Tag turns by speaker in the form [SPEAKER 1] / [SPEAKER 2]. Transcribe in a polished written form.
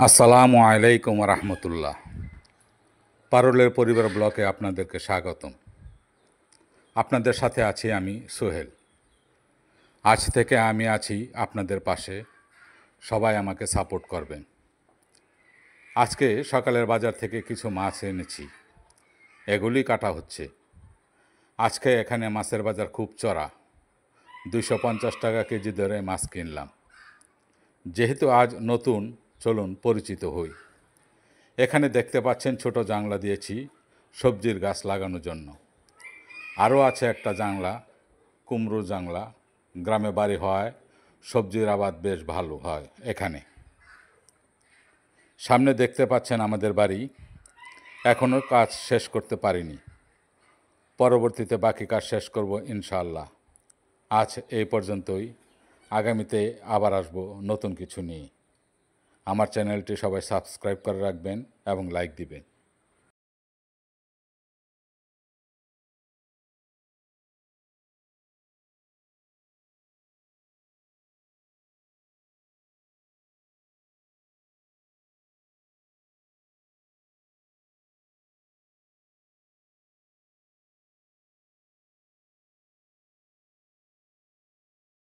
[SPEAKER 1] আসসালামু আলাইকুম রহমতুল্লাহ। পারুলের পরিবার ব্লকে আপনাদেরকে স্বাগতম। আপনাদের সাথে আছি আমি সোহেল। আজ থেকে আমি আছি আপনাদের পাশে, সবাই আমাকে সাপোর্ট করবেন। আজকে সকালের বাজার থেকে কিছু মাছ এনেছি, এগুলি কাটা হচ্ছে। আজকে এখানে মাছের বাজার খুব চড়া, 250 টাকা কেজি দরে মাছ কিনলাম। যেহেতু আজ নতুন, চলুন পরিচিত হই। এখানে দেখতে পাচ্ছেন ছোট জাংলা দিয়েছি সবজির গাছ লাগানোর জন্য। আরও আছে একটা জাংলা, কুমড়ো জাংলা। গ্রামে বাড়ি হয়, সবজির আবাদ বেশ ভালো হয় এখানে। সামনে দেখতে পাচ্ছেন আমাদের বাড়ি, এখনও কাজ শেষ করতে পারিনি। পরবর্তীতে বাকি কাজ শেষ করব ইনশাআল্লাহ। আজ এই পর্যন্তই, আগামীতে আবার আসব নতুন কিছু নিয়ে। আমার চ্যানেলটি সবাই সাবস্ক্রাইব করে রাখবেন এবং লাইক দিবেন।